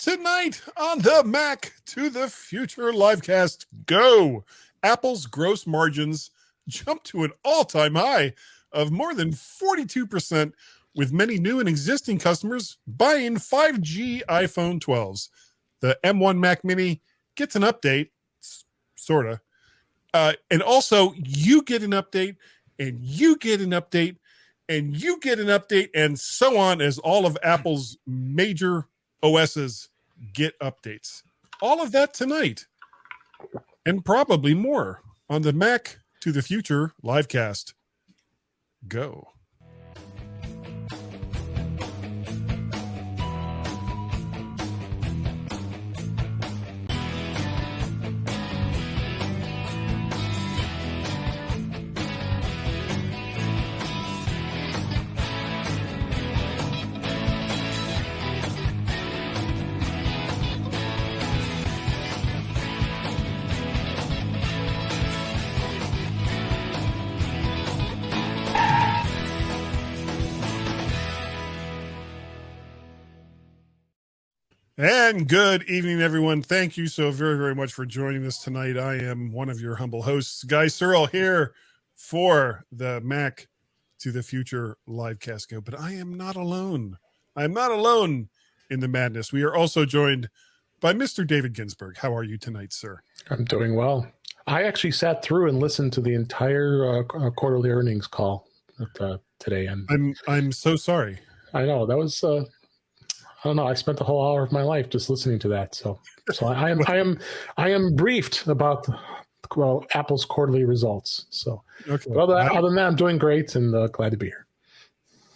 Tonight on the Mac to the Future Livecast, go! Apple's gross margins jumped to an all-time high of more than 42%, with many new and existing customers buying 5G iPhone 12s. The M1 Mac Mini gets an update, sorta. And also, you get an update, and you get an update, and you get an update, and so on, as all of Apple's major OSs get updates. All of that tonight, and probably more on the Mac to the Future Livecast. Go. And good evening, everyone. Thank you so very, very much for joining us tonight. I am one of your humble hosts, Guy Serle, here for the Mac to the Future Livecast Go. But I am not alone. I am not alone in the madness. We are also joined by Mr. David Ginsburg. How are you tonight, sir? I'm doing well. I actually sat through and listened to the entire quarterly earnings call today. And I'm so sorry. I know that was. I don't know. I spent the whole hour of my life just listening to that. So I am briefed about Apple's quarterly results. So, okay. Other than that, I'm doing great and glad to be here.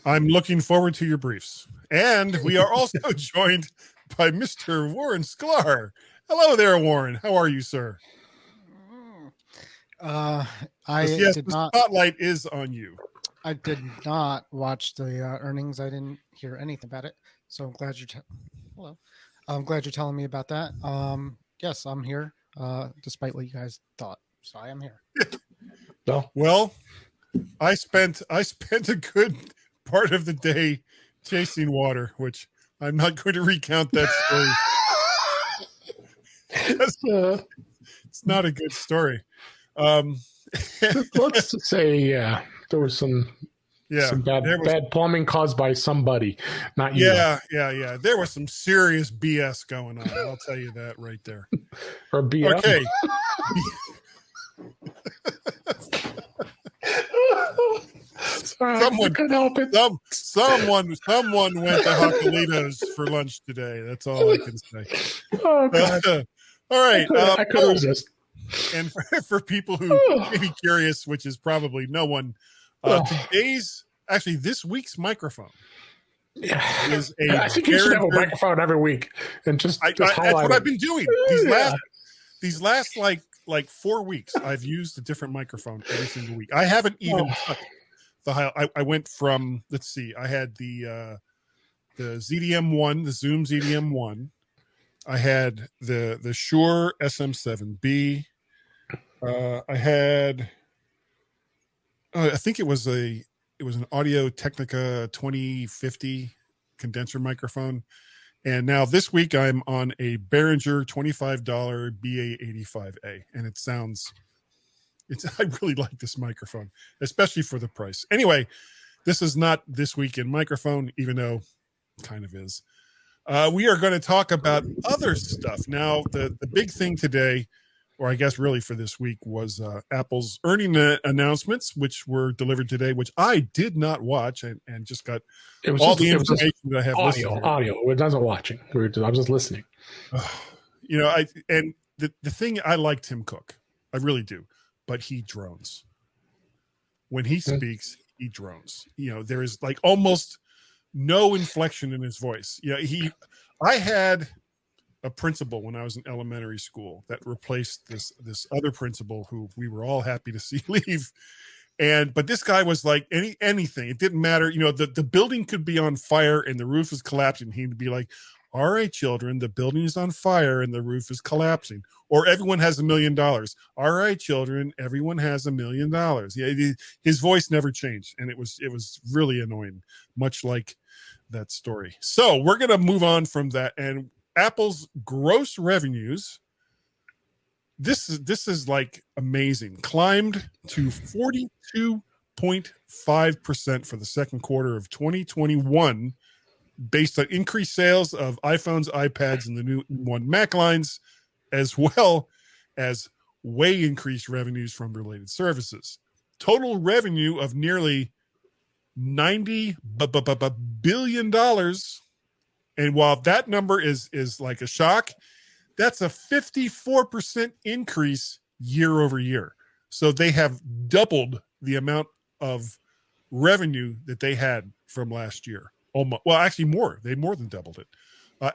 I'm looking forward to your briefs. And we are also joined by Mr. Warren Sklar. Hello there, Warren. How are you, sir? The spotlight is on you. I did not watch the earnings. I didn't hear anything about it. So I'm glad hello. I'm glad you're telling me about that. Yes, I'm here, despite what you guys thought. So I am here. Well, I spent a good part of the day chasing water, which I'm not going to recount that story. It's not a good story. Let's say, there was some bad plumbing caused by somebody, not you. Yeah. There was some serious BS going on. I'll tell you that right there. Or BS. Okay. Sorry, someone couldn't help it. Someone went to Hokkalitos for lunch today. That's all I can say. Oh, God. All right. I couldn't resist. And for people who may be curious, which is probably no one, this week's microphone is I think you should have a microphone every week and just highlight that's what it. I've been doing these last like 4 weeks. I've used a different microphone every single week. I haven't even touched the high. I went from, let's see, I had the ZDM1, the Zoom ZDM1. I had the Shure SM7B. I had. I think it was an Audio Technica 2050 condenser microphone, and now this week I'm on a Behringer $25 BA85A, and it sounds. I really like this microphone, especially for the price. Anyway, this is not This Week in Microphone, even though it kind of is. We are going to talk about other stuff now. The big thing today, or I guess really for this week, was Apple's earnings announcements, which were delivered today, which I did not watch and just got all the information that I have. Audio. It wasn't watching. I was just listening. The thing, I like Tim Cook. I really do. But he drones. When he speaks, he drones. There is like almost no inflection in his voice. I had a principal when I was in elementary school that replaced this other principal who we were all happy to see leave. But this guy was like anything. It didn't matter. The building could be on fire and the roof is collapsing. He'd be like, all right, children, the building is on fire and the roof is collapsing. Or everyone has $1 million. All right, children, everyone has $1 million. Yeah, his voice never changed. And it was really annoying, much like that story. So we're going to move on from that. And Apple's gross revenues, this is like amazing, climbed to 42.5% for the second quarter of 2021, based on increased sales of iPhones, iPads, and the new One Mac lines, as well as way increased revenues from related services. Total revenue of nearly $90 billion. And while that number is like a shock, that's a 54% increase year over year. So they have doubled the amount of revenue that they had from last year. Almost, well, actually more. They more than doubled it.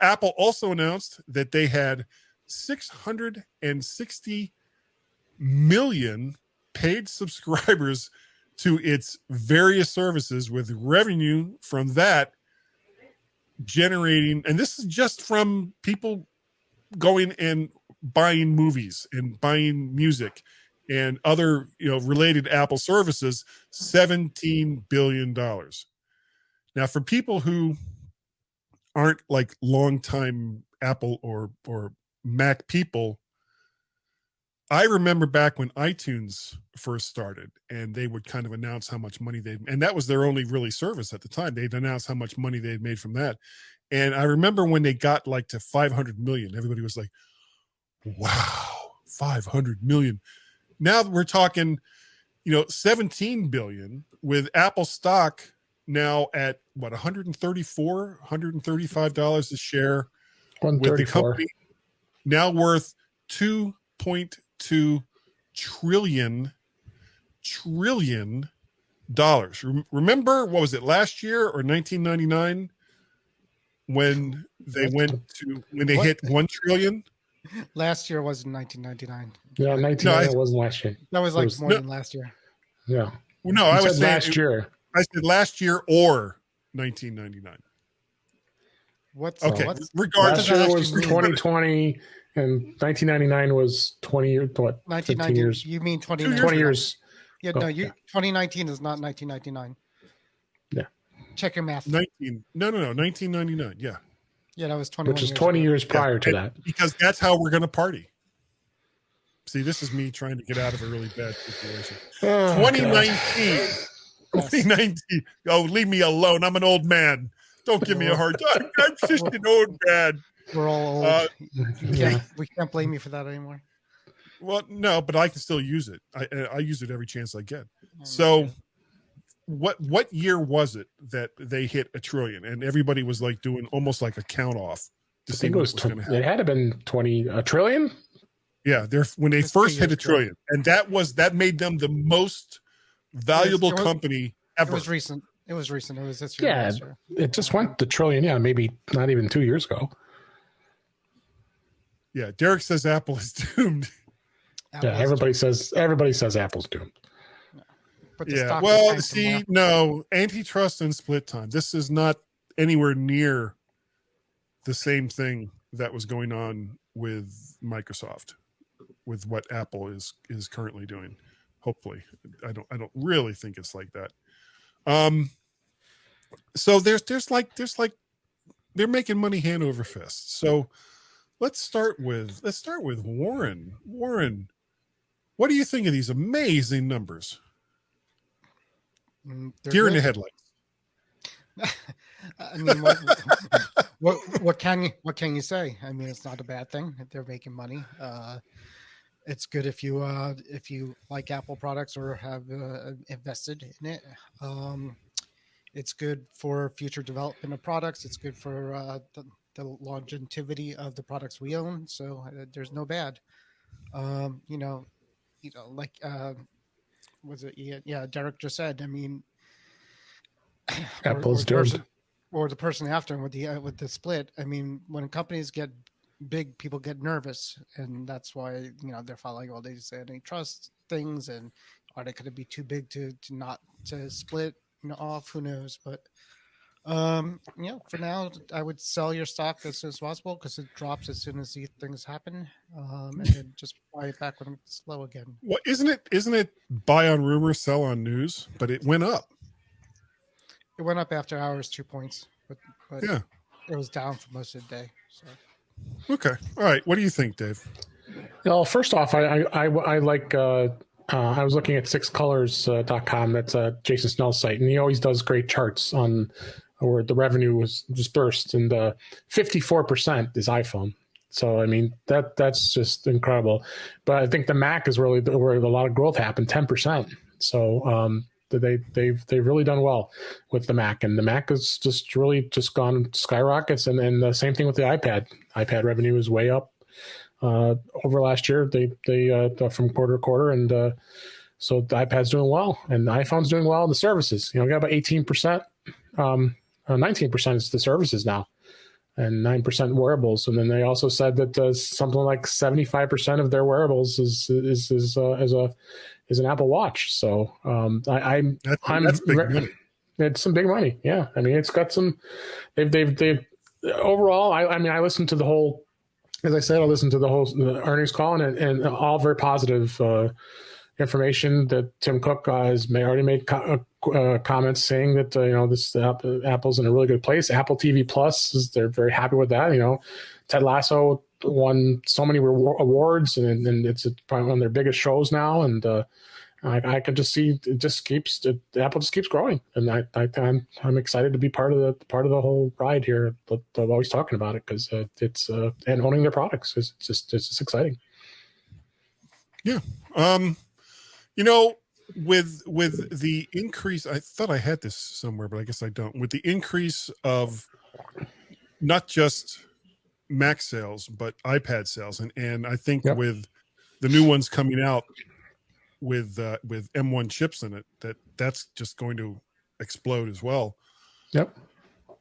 Apple also announced that they had 660 million paid subscribers to its various services, with revenue from that generating, and this is just from people going and buying movies and buying music and other, related Apple services, $17 billion. Now, for people who aren't like longtime Apple or Mac people, I remember back when iTunes first started, and they would kind of announce how much money and that was their only really service at the time. They'd announce how much money they had made from that. And I remember when they got like to 500 million, everybody was like, wow, 500 million. Now we're talking, 17 billion, with Apple stock now at what, $135 a share, with the company now worth $2.2 trillion. Remember, what was it, last year or 1999 when they hit 1 trillion? Last year was 1999. Yeah, 1999 wasn't last year. That was like more than last year. Yeah. Well, no, I was saying last year. I said last year or 1999. Regardless, last year was 2020, and 1999 was 20 years. What? 15 years? You mean 20 years? Yeah, no. 2019 is not 1999. Yeah. Check your math. 1999. Yeah. Yeah, that was 21. Which is 20 years prior to that. Because that's how we're going to party. See, this is me trying to get out of a really bad situation. 2019. 2019. Oh, leave me alone. I'm an old man. Don't give me a hard time. I'm just an old man. We're all old. We can't blame you for that anymore. Well, no, but I can still use it. I use it every chance I get. So what year was it that they hit a trillion? And everybody was like doing almost like a count off to see what was going to happen. It had to been a trillion. Yeah, when they first hit a trillion, and that made them the most valuable company ever. It was recent. It was this year. Yeah, it just went to trillion. Yeah, maybe not even 2 years ago. Yeah, Derek says Apple is doomed. Everybody says Apple's doomed. But well, see, no, antitrust and split time. This is not anywhere near the same thing that was going on with Microsoft, with what Apple is currently doing. Hopefully, I don't really think it's like that. So there's like they're making money hand over fist. So let's start with Warren. Warren, what do you think of these amazing numbers? Deer in the headlights. I mean, what can you say? I mean, it's not a bad thing. They're making money. It's good if you like Apple products or have invested in it. It's good for future development of products. It's good for the longevity of the products we own. So there's no bad. Was it? Yeah, Derek just said. I mean, Apple's doomed. Or the person after him with the split. I mean, when companies get big, people get nervous, and that's why they're following all these antitrust things. And are they going to be too big to not to split off? Who knows? But for now, I would sell your stock as soon as possible because it drops as soon as these things happen, and then just buy it back when it's slow again. Well, isn't it buy on rumor, sell on news? But it went up. It went up after hours 2 points, but yeah, it was down for most of the day. So Okay. All right. What do you think, Dave? Well, first off, I like. I was looking at sixcolors.com. That's Jason Snell's site, and he always does great charts on where the revenue was dispersed, and 54% is iPhone. So I mean that's just incredible. But I think the Mac is really where a lot of growth happened, 10%. So they've really done well with the Mac, and the Mac has just really just gone skyrockets. And then the same thing with the iPad. iPad revenue is way up over last year. They from quarter to quarter, and so the iPad's doing well, and the iPhone's doing well. The services, we got about 18%, 19% is the services now, and 9% wearables. And then they also said that something like 75% of their wearables is an Apple Watch. So that's big money. It's some big money. Yeah, I mean, it's got some. They've overall. I listened to the whole. As I said, I listened to the whole earnings call, and all very positive information. That Tim Cook has already made comments saying that this Apple's in a really good place. Apple TV Plus, they're very happy with that. Ted Lasso won so many awards, and it's probably one of their biggest shows now. And I can just see Apple just keeps growing, and I'm excited to be part of the whole ride here. But I'm always talking about it because it's and owning their products is just exciting. Yeah. With the increase, I thought I had this somewhere, but I guess I don't. With the increase of not just Mac sales, but iPad sales, and I think with the new ones coming out with M1 chips in it, that's just going to explode as well. Yep.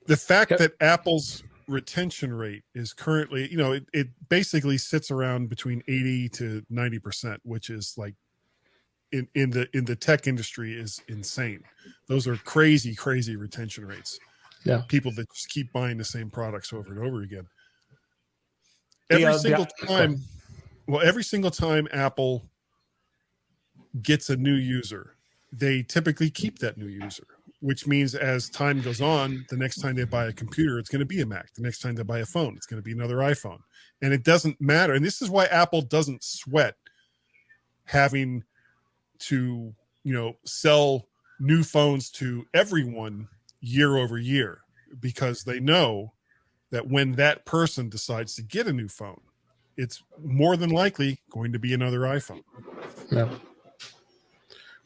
The fact that Apple's retention rate is currently, it basically sits around between 80 to 90%, which is like in the tech industry is insane. Those are crazy retention rates. Yeah. People that just keep buying the same products over and over again. Every single time Apple gets a new user, they typically keep that new user, which means as time goes on, the next time they buy a computer, it's going to be a Mac. The next time they buy a phone, it's going to be another iPhone. And it doesn't matter. And this is why Apple doesn't sweat having to, sell new phones to everyone year over year, because they know that when that person decides to get a new phone, it's more than likely going to be another iPhone. Yeah.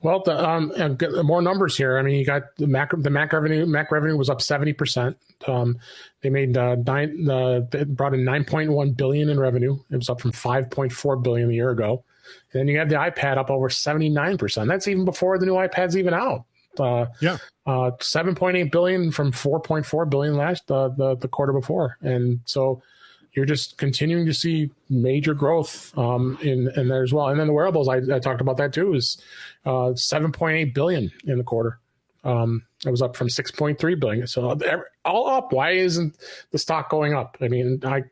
Well, more numbers here. I mean, you got the Mac revenue. Mac revenue was up 70%. They made they brought in $9.1 billion in revenue. It was up from $5.4 billion a year ago. And then you have the iPad up over 79%. That's even before the new iPad's even out. $7.8 billion from $4.4 billion last the quarter before, and so you're just continuing to see major growth in there as well. And then the wearables, I talked about that too, is $7.8 billion in the quarter. It was up from $6.3 billion. So all up. Why isn't the stock going up? I mean, I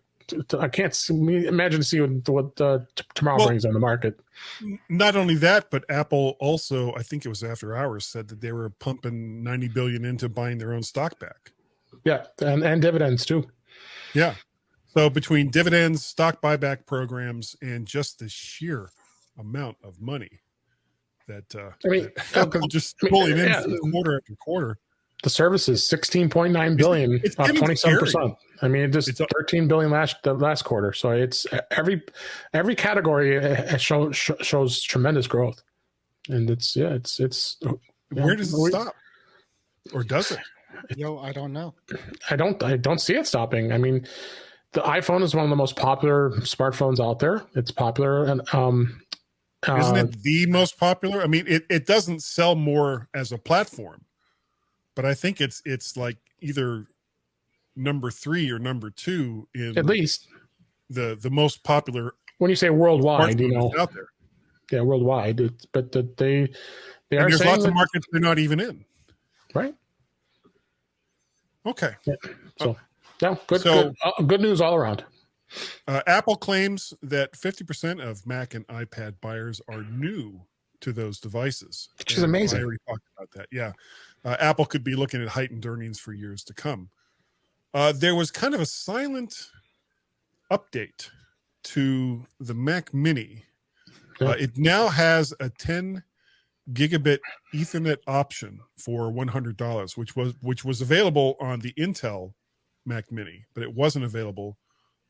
can't imagine to see what tomorrow brings on the market. Not only that, but Apple also, I think it was after hours, said that they were pumping $90 billion into buying their own stock back. Yeah, and dividends too. Yeah. So between dividends, stock buyback programs, and just the sheer amount of money that Apple just pulling in quarter after quarter. The service is $16.9 billion, it's up 27%. I mean, it's $13 billion last quarter. So it's every category shows tremendous growth, and it's where does it stop, or does it? I don't know. I don't see it stopping. I mean, the iPhone is one of the most popular smartphones out there. It's popular, and isn't it the most popular? I mean, it doesn't sell more as a platform, but I think it's like either number 3 or number 2 in at least the most popular. When you say worldwide, out there. Yeah, worldwide. But they are. There's lots of markets they're not even in. Right. Okay. Yeah. So good news all around. Apple claims that 50% of Mac and iPad buyers are new to those devices, which is amazing. I already talked about that. Yeah. Apple could be looking at heightened earnings for years to come. There was kind of a silent update to the Mac Mini. It now has a 10 gigabit Ethernet option for $100, which was available on the Intel Mac Mini, but it wasn't available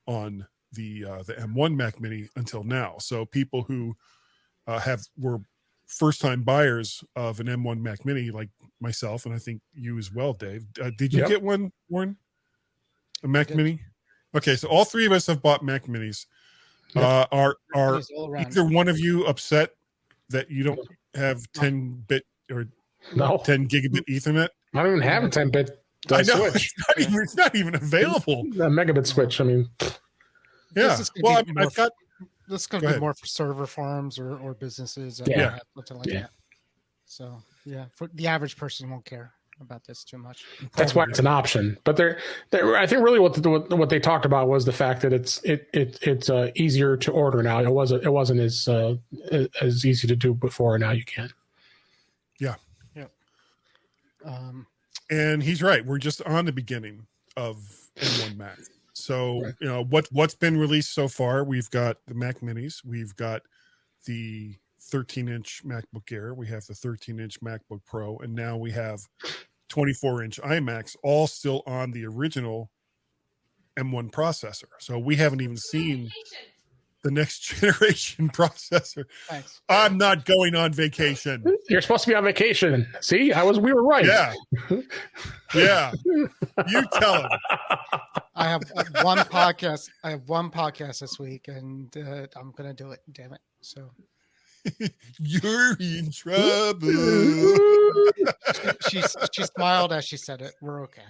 on the M1 Mac Mini until now. So people who were first-time buyers of an M1 Mac Mini, like myself, and I think you as well, Dave. Did you get one, Warren? A Mac Mini? Okay, so all three of us have bought Mac Minis. Are either one of you upset that you don't have 10-bit or 10 gigabit Ethernet? I don't even have a 10-bit switch. It's not even available. A megabit switch. I mean, yeah. Well, this is going to be more for server farms or businesses. Something like that. So, for the average person won't care about this too much. That's why it's an option. But I think really what they talked about was the fact that it's easier to order now. It wasn't as easy to do before. Now you can. Yeah. And he's right. We're just on the beginning of M1 Mac. So what's been released so far? We've got the Mac Minis. We've got the 13-inch MacBook Air. We have the 13-inch MacBook Pro, and now we have 24-inch iMacs, all still on the original M1 processor. So we haven't even seen the next generation processor. Thanks. I'm not going on vacation. You're supposed to be on vacation. See, we were right. Yeah. You tell him. I have one podcast. I have one podcast this week, and I'm going to do it. Damn it! So you're in trouble. she smiled as she said it. We're okay.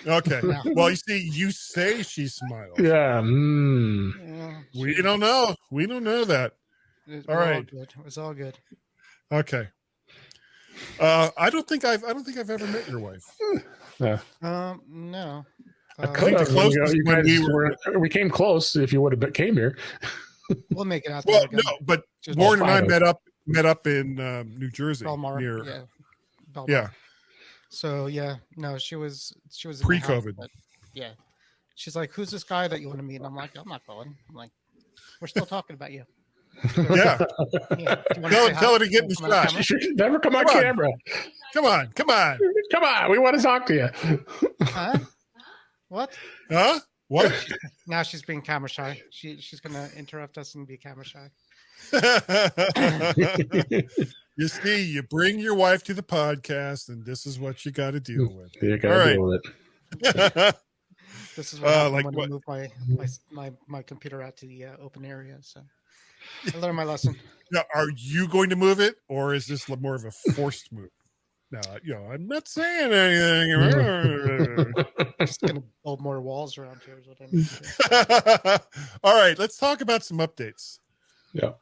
Okay. No. Well, you say she smiled. Yeah. We don't know. We don't know that. All right. It was all good. Okay. I don't think I've ever met your wife. Yeah. No. We came close. If you would have came here, we'll make it out. Well, no, but Warren and I met up in New Jersey. Belmar, near, Belmar. Yeah. So no, she was pre-COVID. Yeah, she's like, "Who's this guy that you want to meet?" And I'm like, "I'm not going." I'm like, "We're still talking about you." Yeah. Tell her to get in the shot. She should never come on camera. Come on. We want to talk to you. Huh? What? Huh? What? Now she's being camera shy. She's going to interrupt us and be camera shy. You see, you bring your wife to the podcast, and this is what you got to deal with. You got to deal with it. This is what I move my computer out to the open area. So I learned my lesson. Now, are you going to move it, or is this more of a forced move? No, I'm not saying anything. Just gonna build more walls around here is what I need to do. All right, let's talk about some updates. Yeah.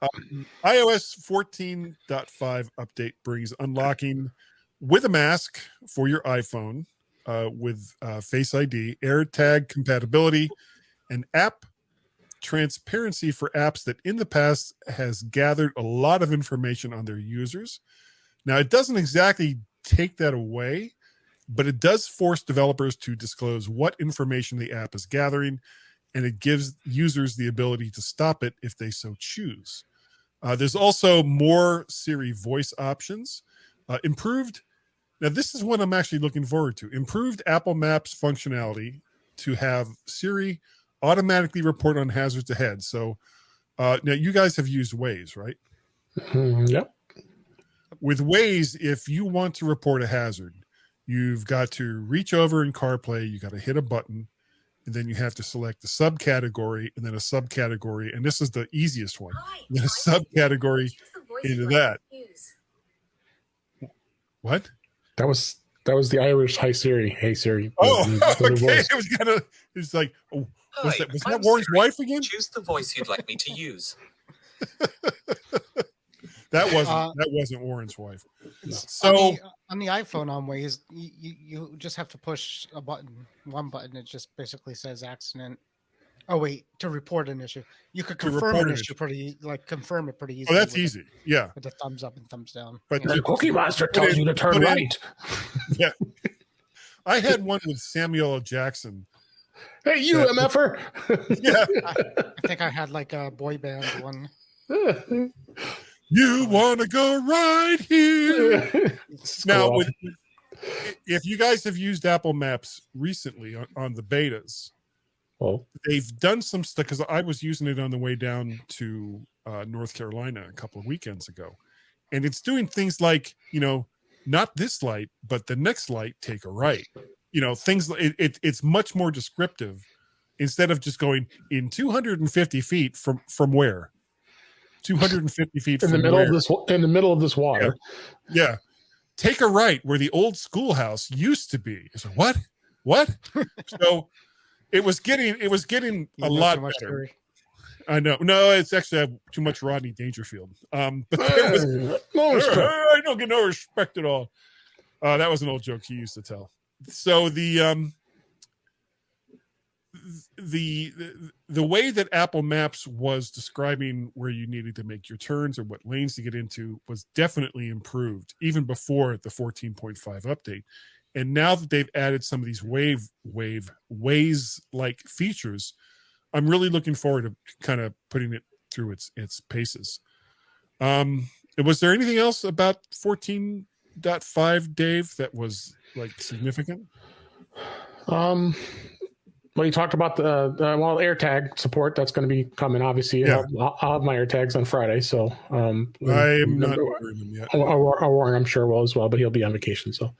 iOS 14.5 update brings unlocking with a mask for your iPhone with Face ID, AirTag compatibility, and app transparency for apps that in the past has gathered a lot of information on their users. Now, it doesn't exactly take that away, but it does force developers to disclose what information the app is gathering, and it gives users the ability to stop it if they so choose. There's also more Siri voice options. Improved, now this is what I'm actually looking forward to, improved Apple Maps functionality to have Siri automatically report on hazards ahead. So now you guys have used Waze, right? Yep. With Waze, if you want to report a hazard, you've got to reach over in CarPlay, you got to hit a button, and then you have to select the subcategory and then a subcategory, and this is the easiest one. And then a subcategory into that. What? That was the Irish "Hi Siri." Hey Siri. Oh, okay. It's like, was that Warren's wife again? Choose the voice you'd like me to use. That wasn't Warren's wife. No. So on the iPhone on Waze, you just have to push one button. It just basically says accident. Oh wait, to report an issue. You could confirm an issue confirm it pretty easily. Oh, that's easy. Yeah. With the thumbs up and thumbs down. But the Cookie Monster tells you to turn right. Yeah. I had one with Samuel L. Jackson Hey, you MFer. Yeah. I think I had like a boy band one. You want to go right here. Now, if you guys have used Apple Maps recently on the betas, they've done some stuff, because I was using it on the way down to North Carolina a couple of weekends ago. And it's doing things like, not this light, but the next light, take a right. Things, it's much more descriptive, instead of just going in 250 feet from where? 250 feet in the middle of this, in the middle of this water. Yeah. Take a right where the old schoolhouse used to be. So what? So it was getting a lot better. Theory. I know. No, it's actually too much Rodney Dangerfield. But there was no respect. I don't get no respect at all. That was an old joke he used to tell. So the way that Apple Maps was describing where you needed to make your turns or what lanes to get into was definitely improved, even before the 14.5 update. And now that they've added some of these Waze-like features, I'm really looking forward to kind of putting it through its paces. Was there anything else about 14.5, Dave, that was like significant? Well, you talked about the AirTag support that's going to be coming. Obviously, Yeah. I'll have my AirTags on Friday, so I am not ordering them yet. Warren, I'm sure, will as well, but he'll be on vacation. So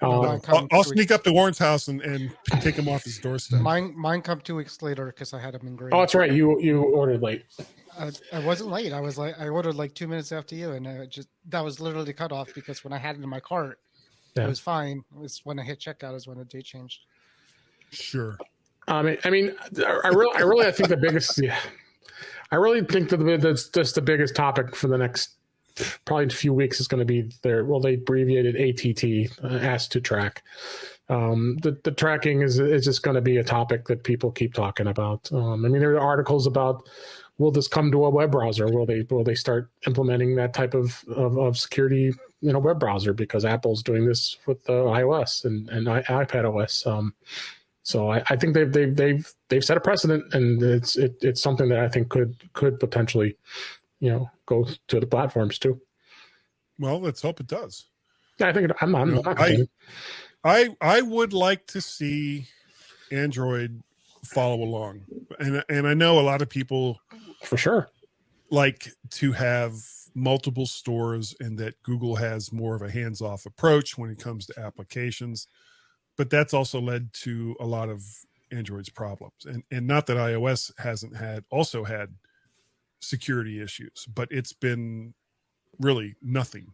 I'll sneak up to Warren's house and take him off his doorstep. Mine come 2 weeks later because I had them in green. Oh, that's right. You ordered late. I wasn't late. I ordered like 2 minutes after you, and that was literally cut off because when I had it in my cart, it was fine. It was when I hit checkout is when the date changed. Sure. I really think the biggest. Yeah, I really think that's just the biggest topic for the next probably few weeks is going to be they abbreviated ATT, asked to track. The tracking is just going to be a topic that people keep talking about. There are articles about, will this come to a web browser? Will they start implementing that type of security, web browser, because Apple's doing this with the iOS and iPad OS. So I think they've set a precedent, and it's something that I think could potentially, go to the platforms too. Well, let's hope it does. Yeah, I think I would like to see Android follow along, and I know a lot of people for sure like to have multiple stores, and that Google has more of a hands-off approach when it comes to applications. But that's also led to a lot of Android's problems. And not that iOS hasn't also had security issues, but it's been really nothing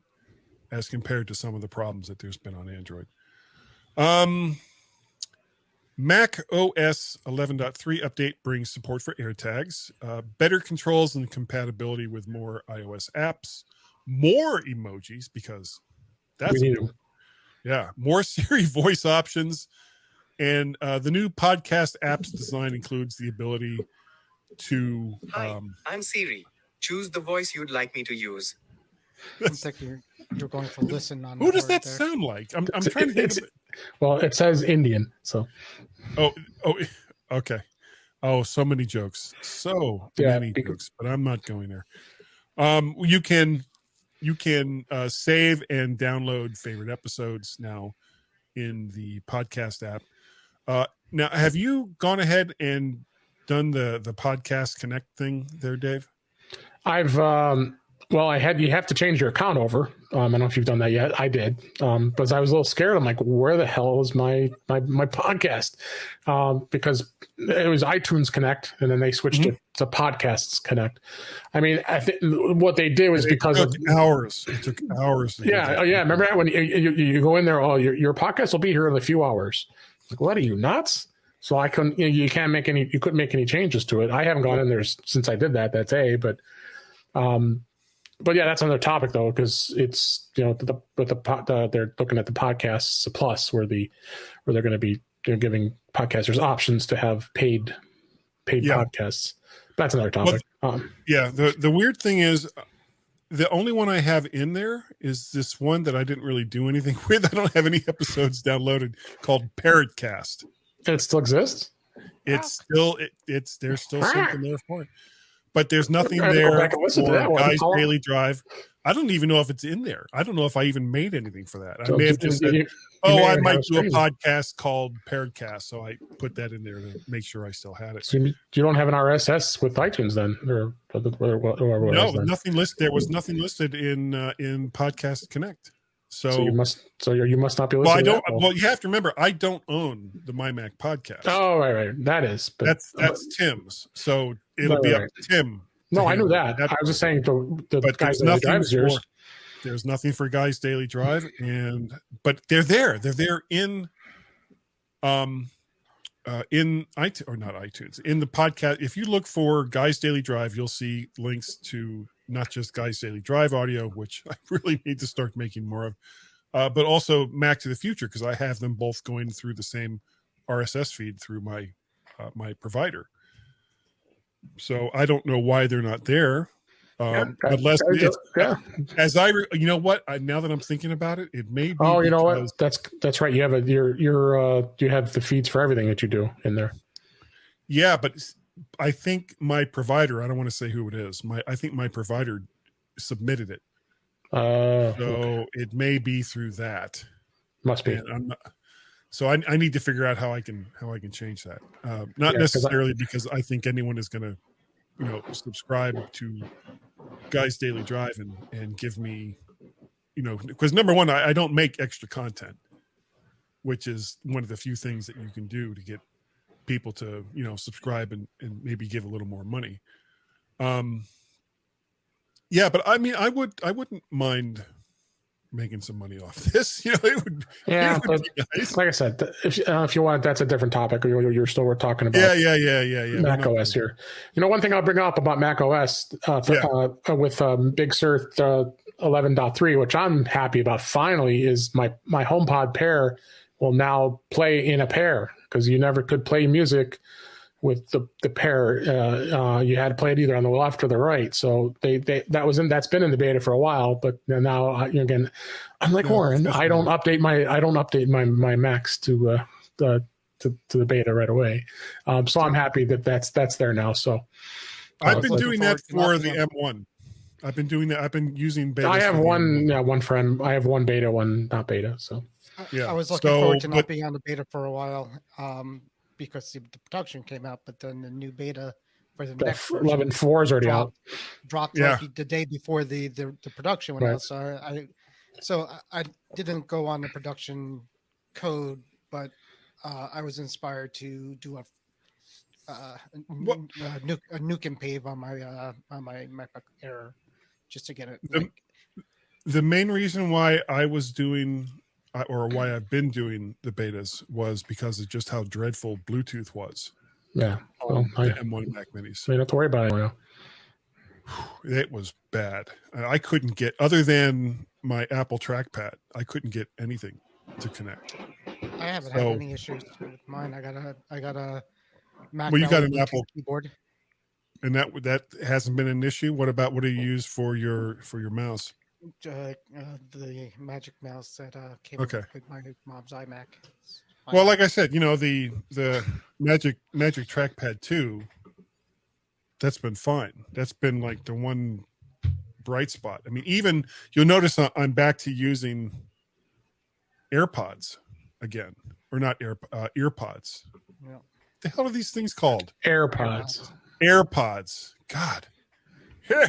as compared to some of the problems that there's been on Android. Mac OS 11.3 update brings support for AirTags, better controls and compatibility with more iOS apps, more emojis, because that's more Siri voice options, and the new podcast apps design includes the ability to. Hi, I'm Siri. Choose the voice you'd like me to use. Looks like you're going to listen on. Who does that sound like? I'm trying to think of it. Well, it says Indian, so. Oh, okay. Oh, so many jokes. Many jokes, but I'm not going there. You can save and download favorite episodes now in the podcast app. Now, have you gone ahead and done the Podcast Connect thing there, Dave? I've you have to change your account over. I don't know if you've done that yet. I did, but I was a little scared. I'm like, where the hell is my podcast? Because it was iTunes Connect, and then they switched it to Podcasts Connect. I think what they did was because it took hours. It took hours. Yeah. Remember that when you go in there? Oh, your podcast will be here in a few hours. Like, what are you, nuts? So I couldn't. You couldn't make any changes to it. I haven't gone in there since I did that day, but. But yeah, that's another topic though, because it's they're looking at the podcasts plus where they're going to be giving podcasters options to have paid podcasts. That's another topic. The weird thing is, the only one I have in there is this one that I didn't really do anything with. I don't have any episodes downloaded, called Parrotcast. And it still exists? it's still it's there's still something there for it. But there's nothing I have to go there back and listen to for that one. Guy's Daily Drive. I don't even know if it's in there. I don't know if I even made anything for that. I So may have just said, you I may might have do a streams. podcast called Pairedcast. So I put that in there to make sure I still had it. So you don't have an RSS with iTunes then, or No, nothing listed. There was nothing listed in Podcast Connect. So you must not be listening. Well, I don't. to that. Well, you have to remember, I don't own the MyMac Podcast. Oh, right. That is. But, that's Tim's. So it'll be up to Tim. No, I knew that. I was just saying the but Guys there's Daily nothing Drive is yours. There's nothing for Guys Daily Drive, but they're there. They're there in iTunes, or not iTunes, in the podcast. If you look for Guys Daily Drive, you'll see links to not just Guys Daily Drive audio, which I really need to start making more of, but also Mac to the Future, because I have them both going through the same RSS feed through my my provider. So I don't know why they're not there. Unless as you know what? Now that I'm thinking about it, it may be. Oh, you know what? That's right. You have you have the feeds for everything that you do in there. Yeah, but I think my provider. I don't want to say who it is. I think my provider submitted it. So it may be through that. Must be. So I need to figure out how I can change that. Not necessarily because I think anyone is going to, subscribe to Guys Daily Drive and give me, because number one, I don't make extra content, which is one of the few things that you can do to get people to, subscribe and maybe give a little more money. Yeah, but I mean, I wouldn't mind making some money off this. It would. Yeah, it would be nice. Like I said, if you want, that's a different topic. You're still talking about. Yeah. Mac OS here. One thing I'll bring up about Mac OS with Big Sur 11.3, which I'm happy about finally, is my HomePod pair will now play in a pair, because you never could play music with the pair. You had to play it either on the left or the right. So that's been in the beta for a while, but now again, I'm like Warren. I don't update my Macs to the beta right away. So I'm happy that's there now. So I've been doing that for the M1. I've been doing that. I've been using beta. I have one friend. I have one beta, one not beta. So I was looking forward to not being on the beta for a while. Because the production came out, but then the new beta for the next 11.4 is already out. Dropped like the day before the production went out. So I didn't go on the production code, but I was inspired to do a nuke and pave on my MacBook Air just to get it. The main reason why I was doing, or why I've been doing the betas, was because of just how dreadful Bluetooth was. Yeah. On the M1 Mac Minis. So you don't have to worry about it now. It was bad. I couldn't get, other than my Apple trackpad, I couldn't get anything to connect. I haven't had any issues with mine. I got a Mac. Well, you got an Apple keyboard, and that hasn't been an issue. What do you use for your mouse? The Magic Mouse that came with my mom's iMac. Well, like I said, the Magic Trackpad 2, that's been fine. That's been like the one bright spot. I mean, even you'll notice I'm back to using AirPods again, or not earpods. Yeah. The hell are these things called? AirPods. God.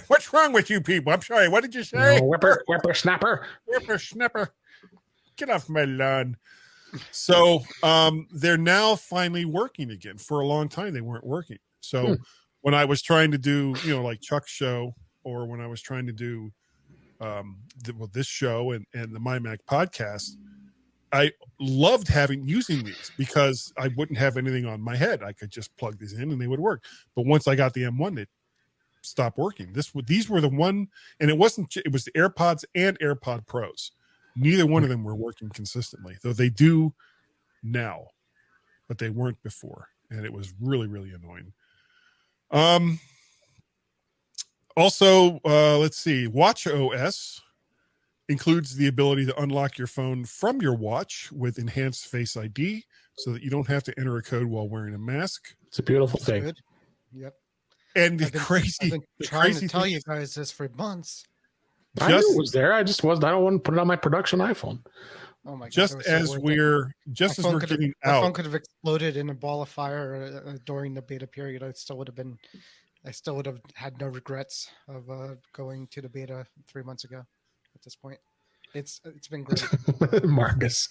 What's wrong with you people? I'm sorry. What did you say? Whippersnapper. Whippersnapper. Get off my lawn. So they're now finally working again. For a long time, they weren't working. So when I was trying to do, like Chuck's show, or when I was trying to do this show and the MyMac podcast, I loved using these because I wouldn't have anything on my head. I could just plug these in and they would work. But once I got the M1, they stopped working. These were the one, and it was the AirPods and AirPod Pros. Neither one of them were working consistently, though they do now, but they weren't before, and it was really, really annoying. Also, let's see, Watch OS includes the ability to unlock your phone from your watch with enhanced Face ID so that you don't have to enter a code while wearing a mask. It's a beautiful That's thing. good. Yep. And the I've been crazy trying to tell thing you guys this for months. I knew it was there. I just wasn't. I don't want to put it on my production iPhone. Oh my god! just it was so as worth it. we're getting My phone out. could have exploded in a ball of fire during the beta period. I still would have had no regrets of going to the beta 3 months ago. At this point, it's been great. Marcus.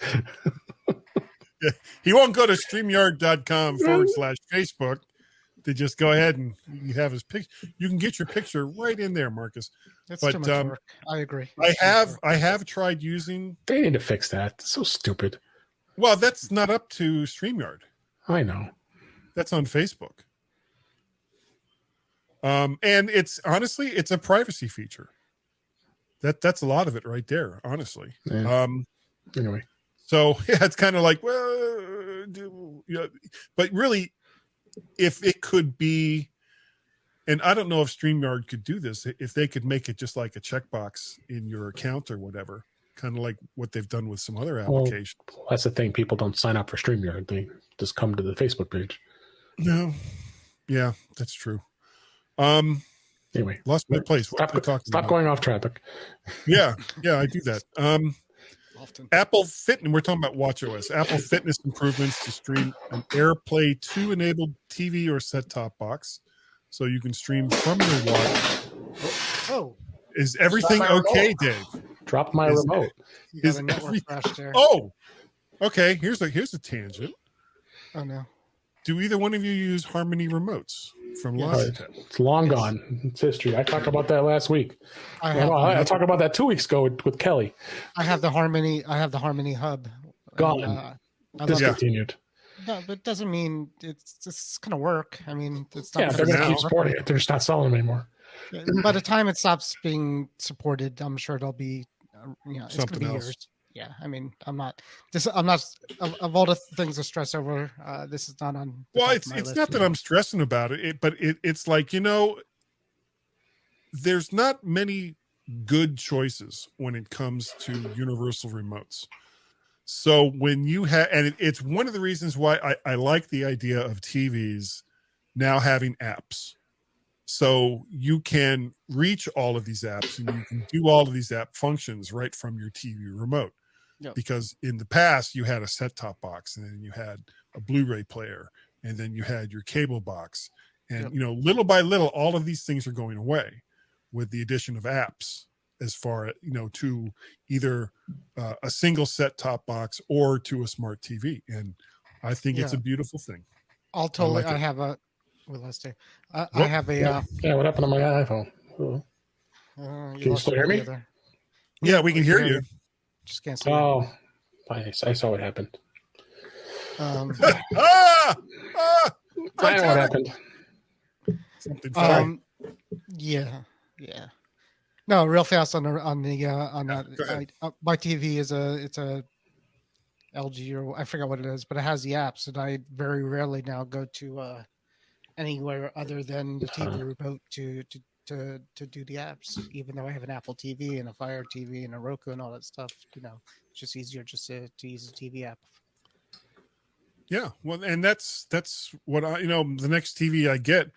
He won't go to StreamYard.com/Facebook to just go ahead and you have his picture. You can get your picture right in there, Marcus. It's But, too much work. I agree. I have tried using. They need to fix that. It's so stupid. Well, that's not up to StreamYard. I know. That's on Facebook. And it's honestly, it's a privacy feature. That's a lot of it right there, honestly. Yeah. Anyway. So yeah, it's kind of like, but really, if it could be, and I don't know if StreamYard could do this, if they could make it just like a checkbox in your account or whatever, kind of like what they've done with some other applications. Well, that's the thing. People don't sign up for StreamYard. They just come to the Facebook page. No. Yeah, that's true. Anyway. Lost my place. Stop going off topic. Yeah, I do that. Often. Apple Fitness, we're talking about WatchOS. Apple Fitness improvements to stream an AirPlay 2 enabled TV or set-top box, so you can stream from your watch. Oh, Is everything okay, Dave? Drop my remote. you got a network crash there. Oh, okay. Here's a tangent. Oh no. Do either one of you use Harmony remotes from Logitech? It's long gone. It's history. I talked about that last week. I talked about that 2 weeks ago with Kelly. I have the Harmony hub. Gone. And, Discontinued. No, but it doesn't mean it's going to work. I mean, it's not. Yeah, they're going to keep supporting it. They're just not selling them anymore. By the time it stops being supported, I'm sure it'll be, it's going to be years. Yeah, I mean, I'm not of all the things to stress over. This is not on. Well, it's not that I'm stressing about it, but it's like, there's not many good choices when it comes to universal remotes. So when you have, and it's one of the reasons why I like the idea of TVs now having apps. So you can reach all of these apps and you can do all of these app functions right from your TV remote. Yep. Because in the past you had a set-top box and then you had a Blu-ray player and then you had your cable box. And, little by little, all of these things are going away with the addition of apps as far as, to either a single set-top box or to a smart TV. And I think it's a beautiful thing. I have a, I have a, what happened to my iPhone? Can you still hear me? Yeah, we can hear you. Just can't see. Oh, I saw what happened. I know what happened. Something funny. Yeah. No, real fast on that. My TV is it's a LG or I forgot what it is, but it has the apps, and I very rarely now go to anywhere other than the TV remote to do the apps, even though I have an Apple TV and a Fire TV and a Roku and all that stuff. It's just easier just to use the TV app. Yeah, well, and that's what the next TV I get,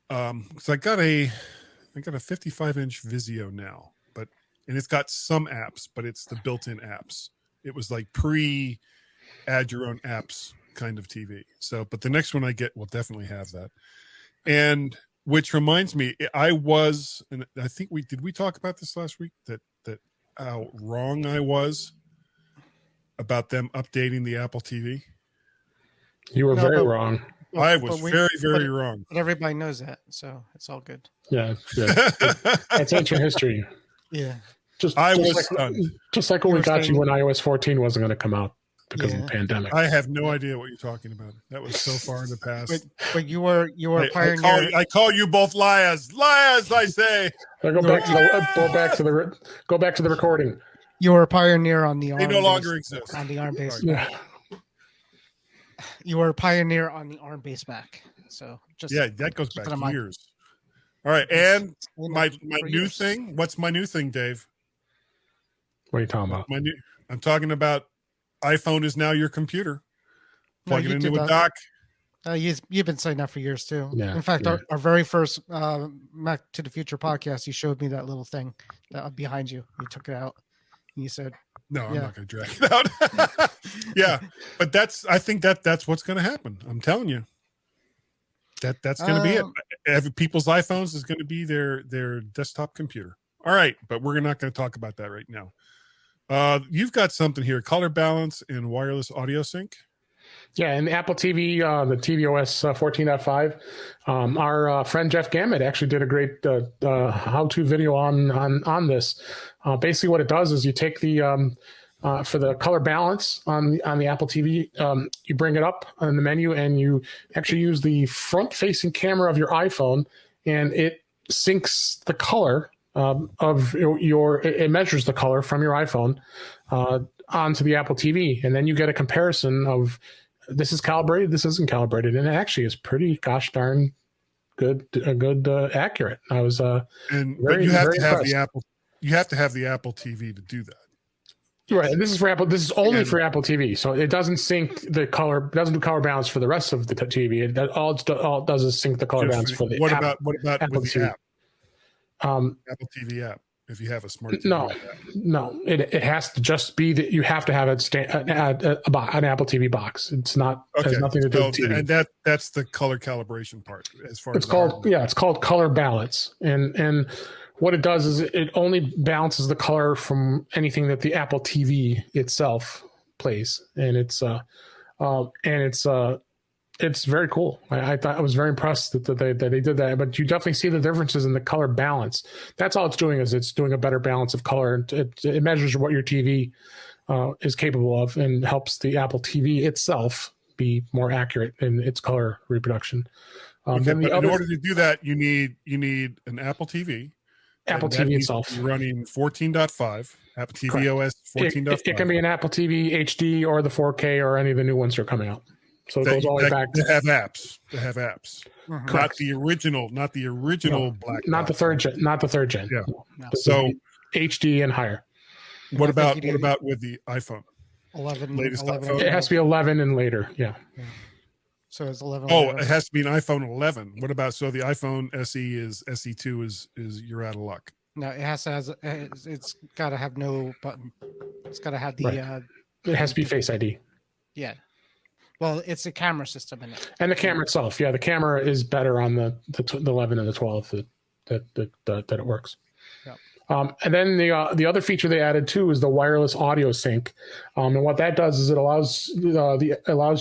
because I got a 55-inch Vizio now, and it's got some apps, but it's the built-in apps. It was like add your own apps kind of TV. So, but the next one I get will definitely have that. And which reminds me, and I think we talk about this last week, that how wrong I was about them updating the Apple TV. You were very wrong. I was very, very wrong. But everybody knows that, so it's all good. Yeah. That's ancient history. Yeah. I was stunned. Just like when we got you when iOS 14 wasn't going to come out because of the pandemic. I have no idea what you're talking about. That was so far in the past. But you were pioneer. I call you both liars. Liars, I say. Go back to the recording. You were a pioneer on the ARM. They no longer exist. On the ARM base. Yeah. You were a pioneer on the ARM base Mac. So that goes back years. All right, and my new thing. What's my new thing, Dave? What are you talking about? I'm talking about iPhone is now your computer. Plug it into a dock. You've been saying that for years too. Yeah, in fact, our very first Mac to the Future podcast, you showed me that little thing that behind you. You took it out. And you said, "No, I'm not going to drag it out." Yeah, but I think that's what's going to happen. I'm telling you. That's going to be it. Every people's iPhones is going to be their desktop computer. All right, but we're not going to talk about that right now. You've got something here: color balance and wireless audio sync. Yeah, and the Apple TV, the tvOS 14.5. Our friend Jeff Gamet actually did a great how-to video on this. Basically, what it does is you take the for the color balance on the Apple TV, you bring it up in the menu and you actually use the front-facing camera of your iPhone, and it syncs the color of it measures the color from your iPhone onto the Apple TV, and then you get a comparison of this is calibrated, this isn't calibrated, and it actually is pretty gosh darn good, accurate. I was but you have to have the Apple. You have to have the Apple TV to do that. Right. This is for Apple. This is only for Apple TV, so it doesn't sync the color. Doesn't do color balance for the rest of the TV. All it does is sync the color balance for the. What about Apple with the TV. App? Apple TV app. If you have a smart TV no, it has to just be that you have to have an Apple TV box. It's not has nothing to do with TV. And that's the color calibration part. As far it's called color balance, and what it does is it only balances the color from anything that the Apple TV itself plays, and it's very cool. I thought I was very impressed that they did that. But you definitely see the differences in the color balance. That's all it's doing is it's doing a better balance of color. It measures what your TV is capable of and helps the Apple TV itself be more accurate in its color reproduction. But in order to do that, you need an Apple TV. Apple TV itself running 14.5. Apple TV OS 14.5. It can be an Apple TV HD or the 4K or any of the new ones that are coming out. So it goes all the way back. They have apps. Mm-hmm. Not the original black. Not the third gen. Yeah. No. So HD and higher. What about with the iPhone? 11. Latest 11 iPhone? It has to be 11 and later. Yeah. So it's 11. Oh, it has to be an iPhone 11. What about the iPhone SE2 is you're out of luck. No, it has to it's got to have no button. It's got to have the. Right. It has to be Face ID. Yeah. Well, it's a camera system in it. And the camera itself, the camera is better on the 11 and the 12 that it works. Yeah. And then the other feature they added too is the wireless audio sync. And what that does is it allows you to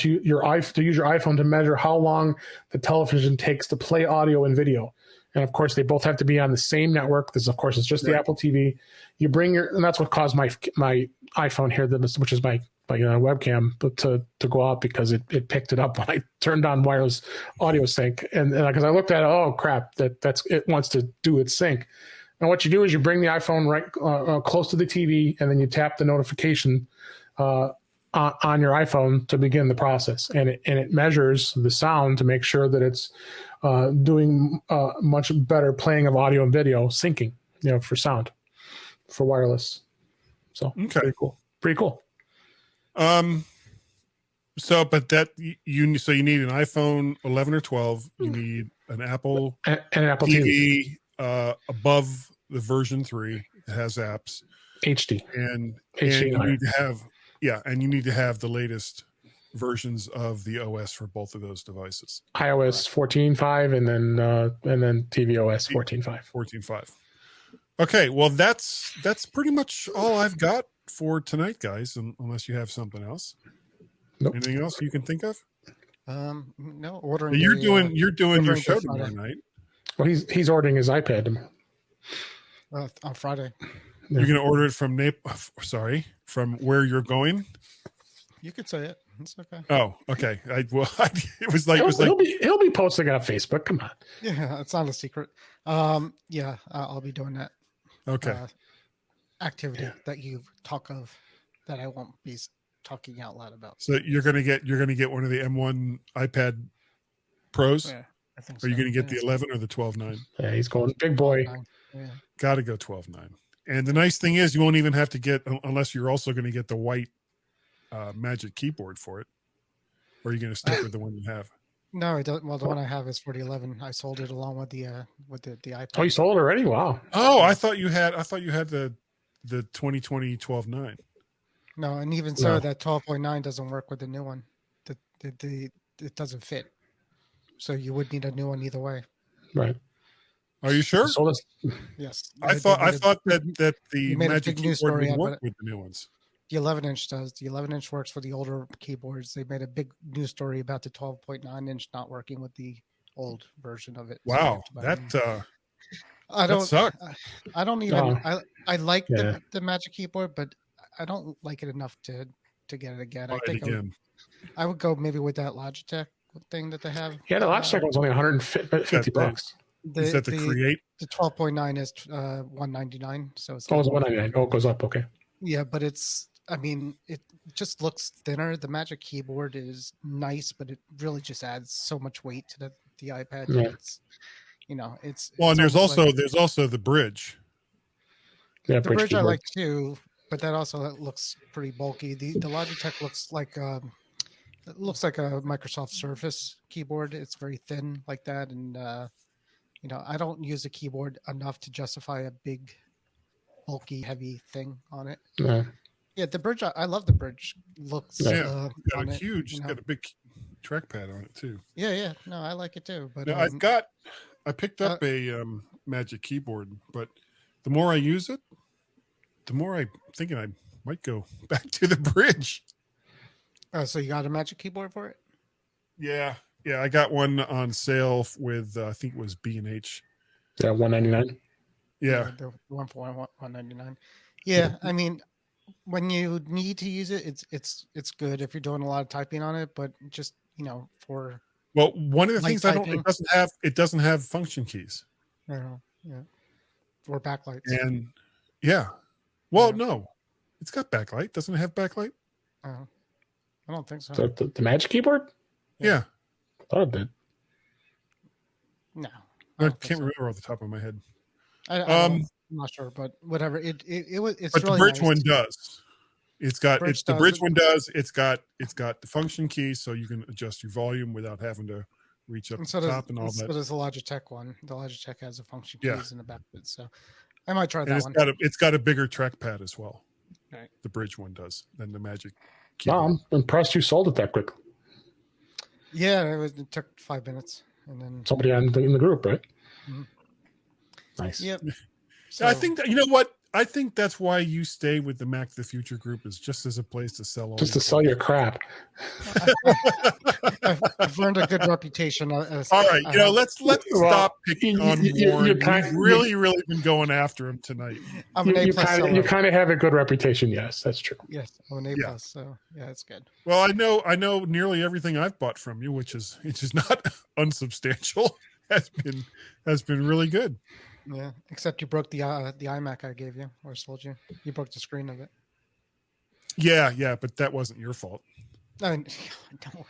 use your iPhone to measure how long the television takes to play audio and video. And of course, they both have to be on the same network. This, of course, is just the Apple TV. You bring and that's what caused my iPhone here, which is my webcam, but to go out because it picked it up when I turned on wireless audio sync, and because I looked at it, oh crap, that's it wants to do its sync. And what you do is you bring the iPhone right close to the TV, and then you tap the notification on your iPhone to begin the process, and it measures the sound to make sure that it's doing much better playing of audio and video syncing, for sound, for wireless. So pretty cool. But that you need an iPhone 11 or 12. You need an Apple TV above the version 3 that has apps, HD, and HD you need to have you need to have the latest versions of the OS for both of those devices. iOS 14.5 and then tvOS 14.5. 14.5. Okay, well that's pretty much all I've got for tonight, guys, unless you have something else. Nope. Anything else you can think of? No, ordering. You're doing your show tomorrow night. Well, he's ordering his iPad on Friday. Yeah. You're going to order it from from where you're going. You could say it. It's okay. Oh, okay. He'll be posting it on Facebook. Come on. Yeah, it's not a secret. I'll be doing that. Okay. Activity that you talk of that I won't be talking out loud about. So you're gonna get one of the M1 iPad Pros. Yeah, I think so. Are you gonna get the 11 or the 12.9? Yeah, he's going big boy. Yeah. Got to go 12.9. And the nice thing is you won't even have to get, unless you're also going to get the white Magic Keyboard for it. Or are you going to stick with the one you have? No, it doesn't. Well, the one I have is for the 11. I sold it along with the iPad. Oh, you sold it already? Wow. Oh, I thought you had the 2020 12.9. No, and even so, that 12.9 doesn't work with the new one. It doesn't fit. So you would need a new one either way. Right. Are you sure? Yes. I thought that the Magic Keyboard would work with the new ones. The 11-inch does. The 11-inch works for the older keyboards. They made a big news story about the 12.9-inch not working with the old version of it. Wow, so that sucks. I don't even. I like Yeah. the Magic Keyboard, but I don't like it enough to get it again. Buy I think it again. I would go maybe with that Logitech thing that they have. Yeah, the Logitech was only $150. Is that the Create? The 12.9 is $199. So it's Oh, it's $199. Oh, it goes up. Okay. yeah, but it's. I mean, it just looks thinner. The Magic Keyboard is nice, but it really just adds so much weight to the iPad. Yeah. It's, it's Well, and there's almost also the bridge. Yeah, the bridge I keyboard. like too, but that also looks pretty bulky. The Logitech looks like it looks like a Microsoft Surface keyboard. It's very thin like that, and I don't use a keyboard enough to justify a big, bulky, heavy thing on it. Yeah. Yeah, the bridge. I love the bridge. Looks Yeah, on got a it, huge, got a big trackpad on it too. Yeah. No, I like it too. But Now, I picked up a Magic Keyboard, but the more I use it, the more I'm thinking I might go back to the bridge. So you got a Magic Keyboard for it? Yeah, I got one on sale with I think it was B&H. Yeah, $199. Yeah, the one for $199. Yeah, I mean, when you need to use it, it's good if you're doing a lot of typing on it. But just for one of the things typing. it doesn't have function keys. Yeah, or backlights. And no, it's got backlight. Doesn't it have backlight? I don't think so. The Magic Keyboard? Yeah. I thought it did. No, I can't remember off the top of my head. I'm not sure, but whatever. It's but really the bridge nice. one does. The bridge one does. It's got the function key, so you can adjust your volume without having to reach up to the top and all that. So does the Logitech one. The Logitech has a function Yeah. keys in the back of it, so I might try And that one. it's got a bigger trackpad as well. Right. The bridge one does than the Magic Wow, Keyboard. I'm impressed you sold it that quick. Yeah, it took 5 minutes, and then Somebody in the group, right? Mhm. Nice. Yep. I think that, you know what? I think that's why you stay with the Mac the Future group, is just as a place to sell. Just to sell your crap. I've learned a good reputation. All right, let's stop picking on Warren. You've really been going after him tonight. I'm an A+ seller. You kind of have a good reputation. Yes, that's true. Yes, I'm an A+. So yeah, it's good. Well, I know nearly everything I've bought from you, which is not unsubstantial, has been really good. Yeah, except you broke the iMac I gave you or sold you. You broke the screen of it. Yeah, but that wasn't your fault. No, it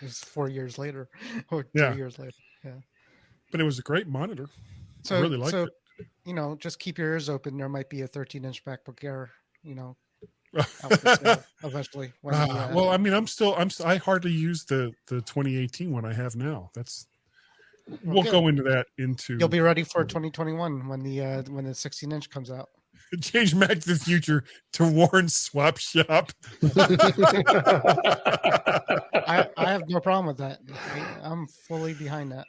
was 4 years later or 2 years later. Yeah, but it was a great monitor. So I really liked it. Just keep your ears open. There might be a 13-inch MacBook Air, out for sale eventually. Well, I mean, I hardly use the 2018 one I have now. We'll go into that. You'll be ready for 2021 when the 16-inch comes out. Change Mac to the Future to Warren's Swap Shop. I have no problem with that. I'm fully behind that.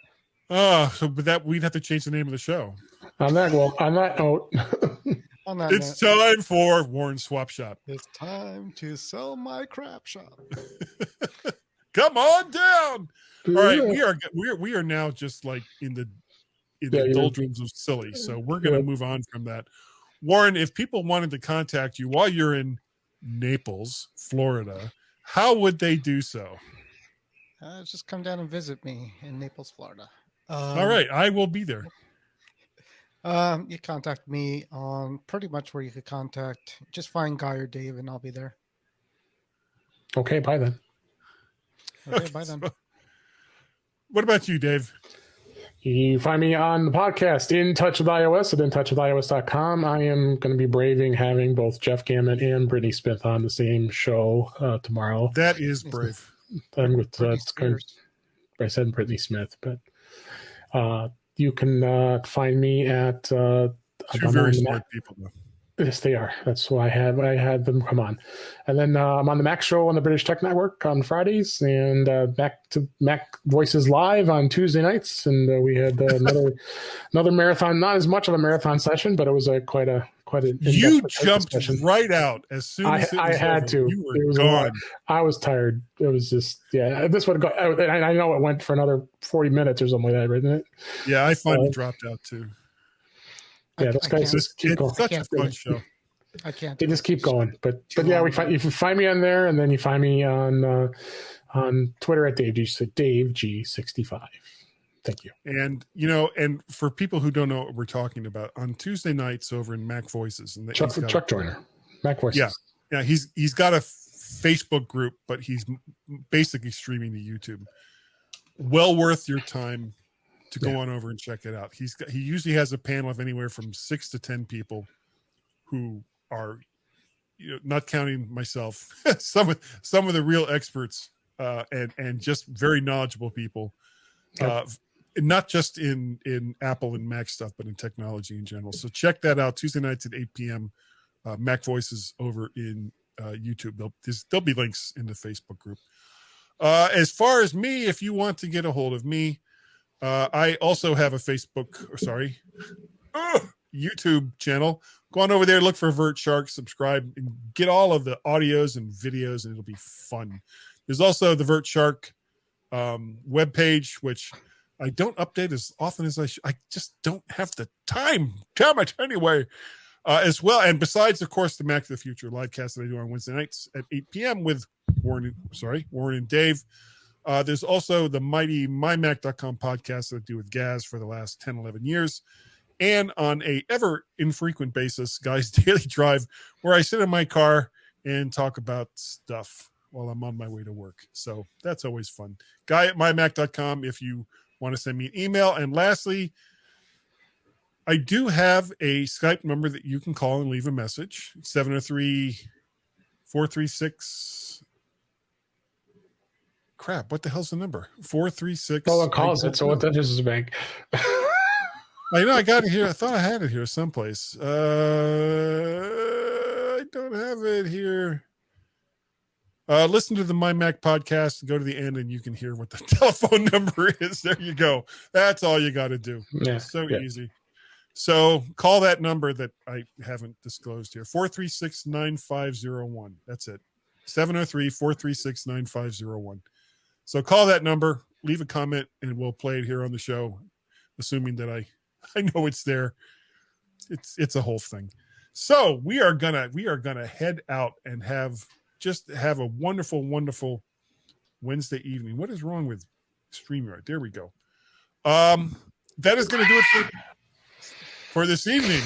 But we'd have to change the name of the show. On that note, it's time for Warren's Swap Shop. It's time to sell my crap shop. Come on down. All right, we are now just like in the doldrums of silly, so we're going to move on from that. Warren, if people wanted to contact you while you're in Naples, Florida, how would they do so? Just come down and visit me in Naples, Florida. All right, I will be there. You contact me on pretty much where you could contact. Just find Guy or Dave, and I'll be there. Okay, bye then. Okay, bye then. What about you, Dave? You find me on the podcast, In Touch with iOS at intouchwithios.com. I am going to be braving having both Jeff Gammett and Brittany Smith on the same show tomorrow. That is brave. I'm with I said Brittany Smith, but you can find me at Two very smart people, though. Yes, they are. That's why I had them come on. And then I'm on the Mac Show on the British Tech Network on Fridays, and back to Mac Voices Live on Tuesday nights. And we had another marathon. Not as much of a marathon session, but it was quite a. You jumped right out as soon as I had over. to. You were gone. I was tired. It was just This would go. I know it went for another 40 minutes or something like that, didn't it? Yeah, I finally dropped out too. Yeah, those guys just keep going. It's such a fun show. I can't. They just keep going. But yeah, you can find me on there, and then you find me on Twitter at DaveG65. Thank you. And and for people who don't know what we're talking about, on Tuesday nights over in Mac Voices, and Chuck Joyner, Mac Voices. Yeah, he's got a Facebook group, but he's basically streaming to YouTube. Well worth your time to go on over and check it out. He usually has a panel of anywhere from 6 to 10 people who are, not counting myself, some of the real experts and just very knowledgeable people, not just in Apple and Mac stuff, but in technology in general. So check that out Tuesday nights at 8 p.m. Mac Voices over in YouTube. There'll be links in the Facebook group. As far as me, if you want to get a hold of me, I also have a YouTube channel. Go on over there, look for Vert Shark, subscribe, and get all of the audios and videos, and it'll be fun. There's also the Vert Shark webpage, which I don't update as often as I should. I just don't have the time. Damn it. Anyway, as well. And besides, of course, the Mac to the Future livecast that I do on Wednesday nights at 8 p.m. with Warren and Dave. There's also the mighty MyMac.com podcast that I do with Gaz for the last 10, 11 years. And on a ever infrequent basis, Guy's Daily Drive, where I sit in my car and talk about stuff while I'm on my way to work. So that's always fun. Guy at MyMac.com if you want to send me an email. And lastly, I do have a Skype number that you can call and leave a message. 703-436... Crap, what the hell's the number? 436. No one calls it, so what that is a bank. I know, I got it here. I thought I had it here someplace. I don't have it here. Listen to the MyMac podcast, go to the end, and you can hear what the telephone number is. There you go. That's all you got to do. Yeah, so easy. So call that number that I haven't disclosed here. 436-9501. That's it. 703-436-9501. So call that number, leave a comment, and we'll play it here on the show, assuming that I know it's there. It's a whole thing. So we are gonna head out and have a wonderful, wonderful Wednesday evening. What is wrong with StreamYard? There we go. That is gonna do it for this evening.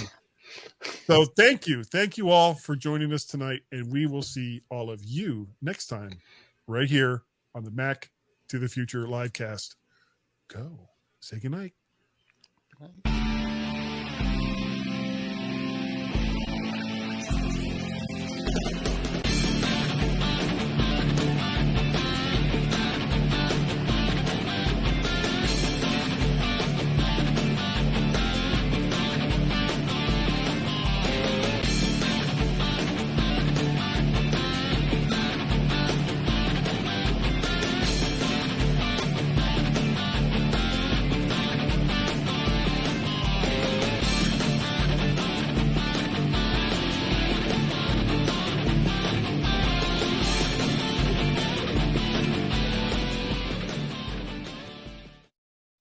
So thank you all for joining us tonight, and we will see all of you next time right here on the Mac to the Future livecast. Go. Say goodnight. Good night.